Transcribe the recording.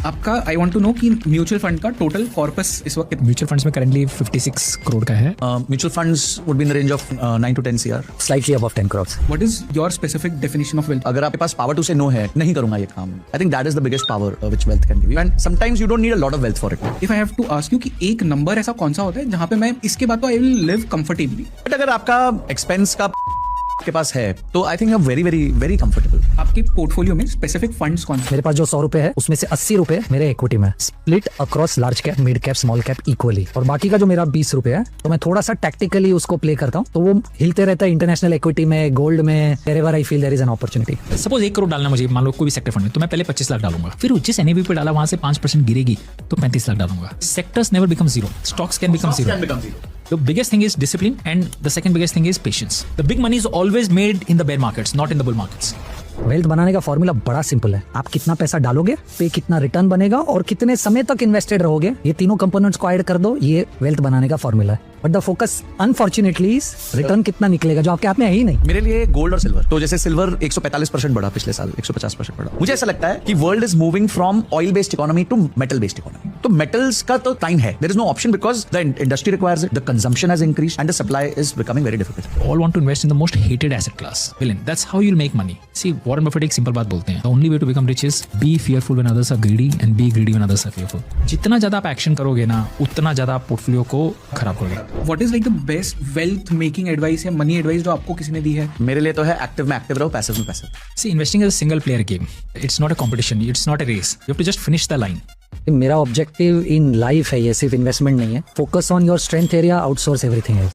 आपका I want to know कि mutual fund का टोटल कॉर्पस इस वक्त म्यूचुअल फंड्स में करंटली 56 करोड़ का है. Mutual funds would be in the range of 9 to 10 CR. Slightly above 10 crores. What is your specific definition of wealth? अगर आपके पास power to say no है, नहीं करूंगा ये काम. I think that is the biggest power which wealth can give you. And sometimes you don't need a lot of wealth for it. If I have to ask you कि एक number ऐसा कौन सा होता है जहां पे मैं इसके बाद तो I will live comfortably? But अगर आपका expense का के पास है, तो I think you're very, very, very comfortable. आपके पोर्टफोलियो में स्पेसिफिक फंड्स कौन से? मेरे पास जो 100 रुपए है उसमें से 80 रुपए मेरे इक्विटी में, split across large cap, mid cap, small cap equally. और बाकी का जो मेरा 20 रुपए है तो मैं थोड़ा सा टैक्टिकली उसको प्ले करता हूँ, तो वो हिलते रहता है इंटरनेशनल इक्विटी में, गोल्ड में, wherever I feel there is an opportunity. Suppose 1 crore डालना मुझे, मान लो कोई भी सेक्टर फंड में, तो मैं पहले 25 लाख डालूंगा. फिर जिस एनएवी पे डाला वहां से 5% गिरेगी तो 35 लाख डालूंगा. Sectors never become zero, stocks can become zero. The biggest thing is discipline, and the second biggest thing is patience. The big money is always made in the bear markets, not in the bull markets. Wealth बनाने का formula बड़ा simple है. आप कितना पैसा डालोगे पे कितना रिटर्न बनेगा और कितने समय तक इन्वेस्टेड रहोगे, ये तीनों कंपोनेंट्स को ऐड कर दो, ये वेल्थ बनाने का फॉर्मूला है. But the focus unfortunately is return कितना निकलेगा, जो आपके हाथ में है ही नहीं. मेरे लिए गोल्ड और सिल्वर, तो जैसे सिल्वर 145% बढ़ा पिछले साल, 150% बढ़ा. मुझे ऐसा लगता है कि world is moving from oil based economy to metal based economy. तो मेटल्स का तो टाइम है, there is no option because the industry requires it, the consumption has increased and the supply is becoming very difficult. All want to invest in the most hated asset class. Villain. That's how you'll make money. See, Warren Buffett एक simple बात बोलते हैं. The only way to become rich is be fearful when others are greedy and be greedy when others are fearful. जितना ज्यादा आप action करोगे ना, उतना ज्यादा आप पोर्टफोलियो को खराब करोगे. What is like the best wealth making advice या मनी एडवाइस जो आपको किसी ने दी है? मेरे लिए तो है एक्टिव में एक्टिव रहो, पैसिव में passive. See, investing is a single player game. It's not a competition. It's not a race. You have to just finish the line. मेरा ऑब्जेक्टिव इन लाइफ है, ये सिर्फ इन्वेस्टमेंट नहीं है. Focus on your strength area, outsource everything else.